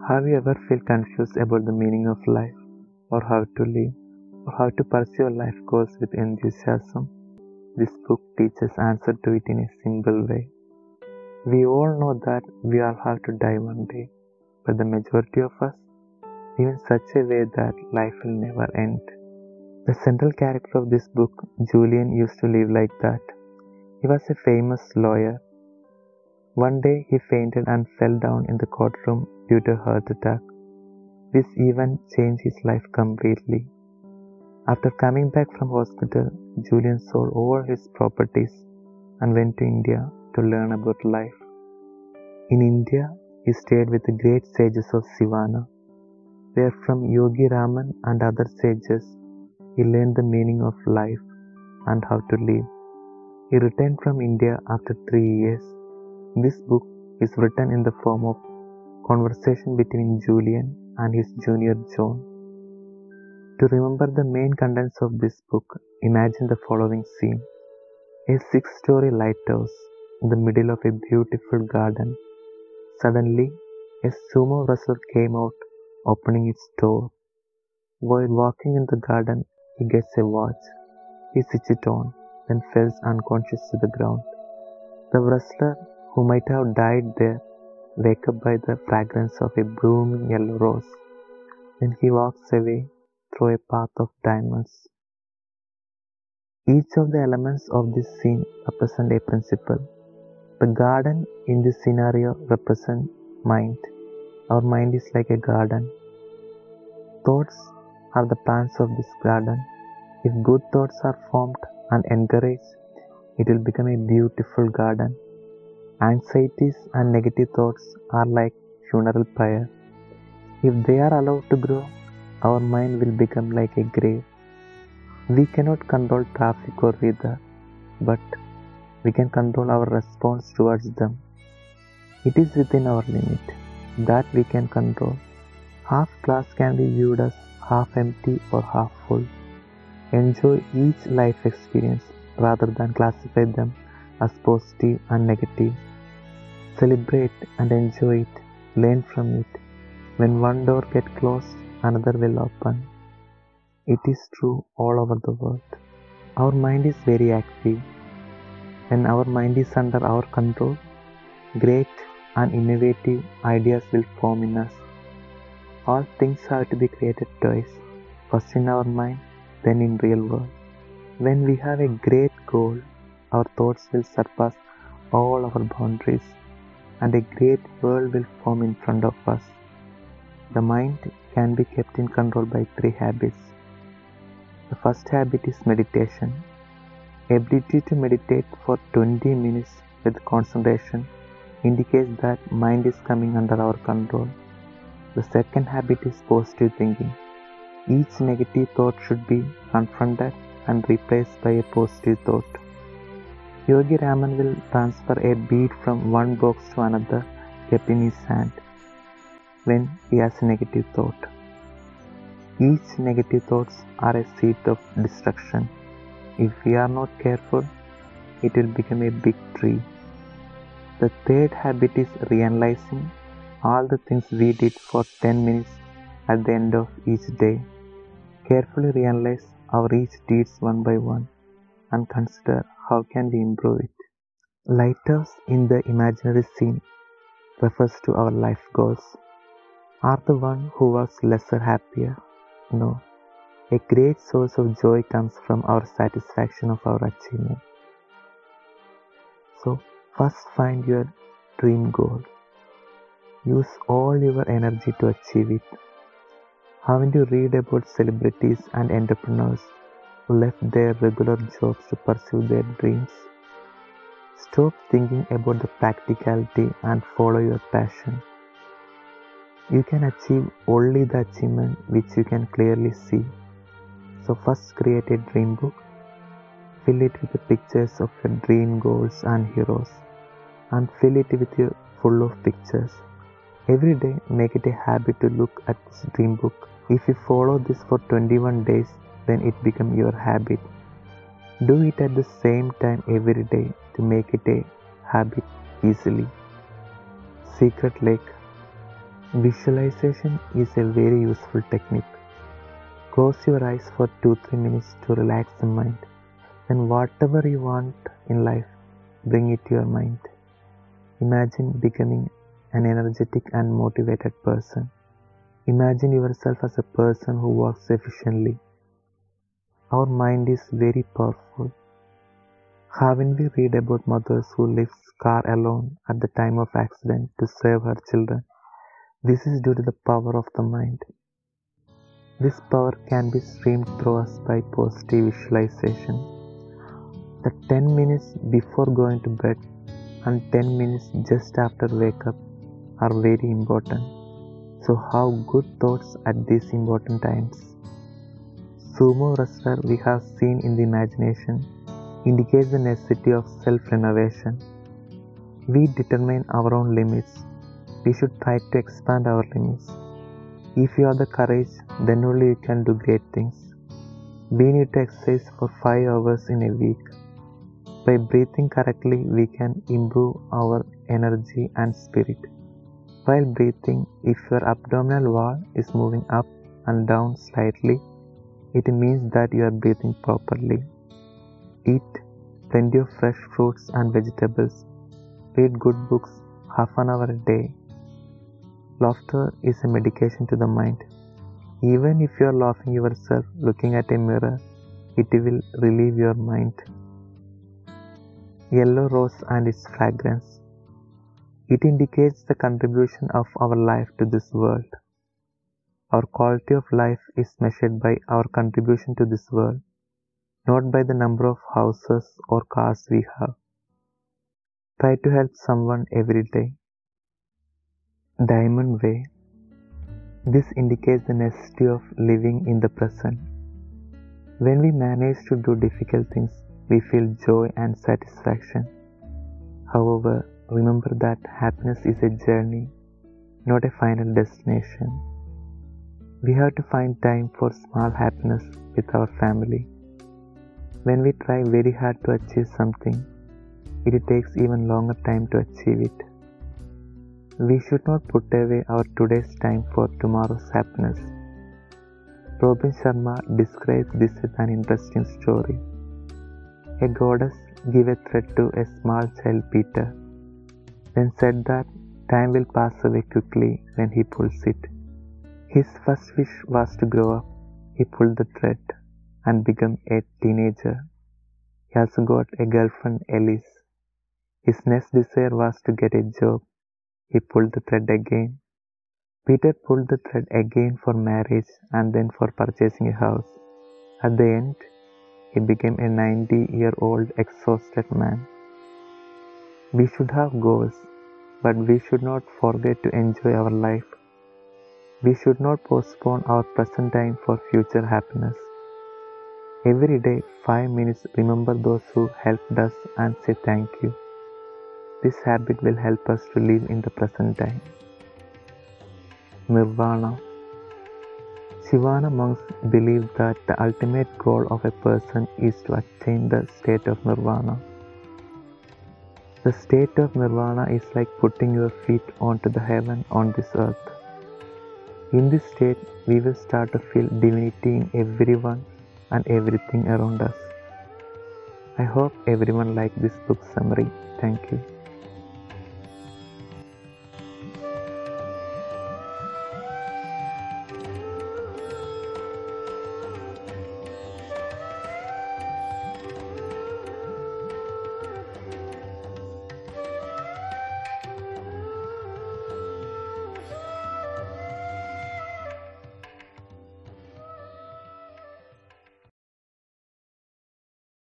Have you ever felt confused about the meaning of life, or how to live, or how to pursue your life goals with enthusiasm? This book teaches answer to it in a simple way. We all know that we all have to die one day, but the majority of us live in such a way that life will never end. The central character of this book, Julian, used to live like that. He was a famous lawyer. One day he fainted and fell down in the courtroom due to a heart attack. This event changed his life completely. After coming back from hospital, Julian sold all his properties and went to India to learn about life. In India, he stayed with the great sages of Sivana, where from Yogi Raman and other sages, he learned the meaning of life and how to live. He returned from India after 3 years. This book is written in the form of conversation between Julian and his junior John. To remember the main contents of this book, imagine the following scene. A 6-story lighthouse in the middle of a beautiful garden. Suddenly, a sumo wrestler came out, opening its door. While walking in the garden, he gets a watch. He sits it on, then falls unconscious to the ground. The wrestler, who might have died there, wakes up by the fragrance of a blooming yellow rose. Then he walks away through a path of diamonds. Each of the elements of this scene represent a principle. The garden in this scenario represents mind. Our mind is like a garden. Thoughts are the plants of this garden. If good thoughts are formed and encouraged, it will become a beautiful garden. Anxieties and negative thoughts are like funeral pyre. If they are allowed to grow, our mind will become like a grave. We cannot control traffic or weather, but we can control our response towards them. It is within our limit that we can control. Half glass can be viewed as half empty or half full. Enjoy each life experience rather than classify them as positive and negative. Celebrate and enjoy it. Learn from it. When one door gets closed, another will open. It is true all over the world. Our mind is very active. When our mind is under our control, great and innovative ideas will form in us. All things have to be created twice, first in our mind, then in real world. When we have a great goal, our thoughts will surpass all our boundaries, and a great world will form in front of us. The mind can be kept in control by 3 habits. The first habit is meditation. Ability to meditate for 20 minutes with concentration indicates that mind is coming under our control. The second habit is positive thinking. Each negative thought should be confronted and replaced by a positive thought. Yogi Raman will transfer a bead from one box to another kept in his hand when he has a negative thought. Each negative thoughts are a seed of destruction. If we are not careful, it will become a big tree. The third habit is realizing all the things we did for 10 minutes at the end of each day. Carefully realize our each deeds one by one and consider how can we improve it. Lighthouse in the imaginary scene refers to our life goals. Are the one who was lesser happier? No. A great source of joy comes from our satisfaction of our achievement. So, first find your dream goal. Use all your energy to achieve it. Haven't you read about celebrities and entrepreneurs who left their regular jobs to pursue their dreams? Stop thinking about the practicality and follow your passion. You can achieve only the achievement which you can clearly see. So first create a dream book. Fill it with the pictures of your dream goals and heroes, and fill it with your full of pictures. Every day make it a habit to look at this dream book. If you follow this for 21 days, then it becomes your habit. Do it at the same time every day to make it a habit easily. Secret Lake. Visualization is a very useful technique. Close your eyes for 2-3 minutes to relax the mind. Then whatever you want in life, bring it to your mind. Imagine becoming an energetic and motivated person. Imagine yourself as a person who works efficiently. Our mind is very powerful. Haven't we read about mothers who leaves car alone at the time of accident to save her children? This is due to the power of the mind. This power can be streamed through us by positive visualization. The 10 minutes before going to bed and 10 minutes just after wake up are very important. So have good thoughts at these important times. Sumo wrestler we have seen in the imagination indicates the necessity of self-renovation. We determine our own limits. We should try to expand our limits. If you have the courage, then only you can do great things. We need to exercise for 5 hours in a week. By breathing correctly, we can improve our energy and spirit. While breathing, if your abdominal wall is moving up and down slightly, it means that you are breathing properly. Eat plenty of fresh fruits and vegetables. Read good books, half an hour a day. Laughter is a medication to the mind. Even if you are laughing yourself looking at a mirror, it will relieve your mind. Yellow rose and its fragrance. It indicates the contribution of our life to this world. Our quality of life is measured by our contribution to this world, not by the number of houses or cars we have. Try to help someone every day. Diamond way. This indicates the necessity of living in the present. When we manage to do difficult things, we feel joy and satisfaction. However, remember that happiness is a journey, not a final destination. We have to find time for small happiness with our family. When we try very hard to achieve something, it takes even longer time to achieve it. We should not put away our today's time for tomorrow's happiness. Robin Sharma describes this with an interesting story. A goddess gave a thread to a small child Peter, then said that time will pass away quickly when he pulls it. His first wish was to grow up. He pulled the thread and became a teenager. He also got a girlfriend, Alice. His next desire was to get a job. He pulled the thread again. Peter pulled the thread again for marriage and then for purchasing a house. At the end, he became a 90-year-old exhausted man. We should have goals, but we should not forget to enjoy our life. We should not postpone our present time for future happiness. Every day, 5 minutes, remember those who helped us and say thank you. This habit will help us to live in the present time. Nirvana. Shivana monks believe that the ultimate goal of a person is to attain the state of nirvana. The state of nirvana is like putting your feet onto the heaven on this earth. In this state, we will start to feel divinity in everyone and everything around us. I hope everyone liked this book summary. Thank you.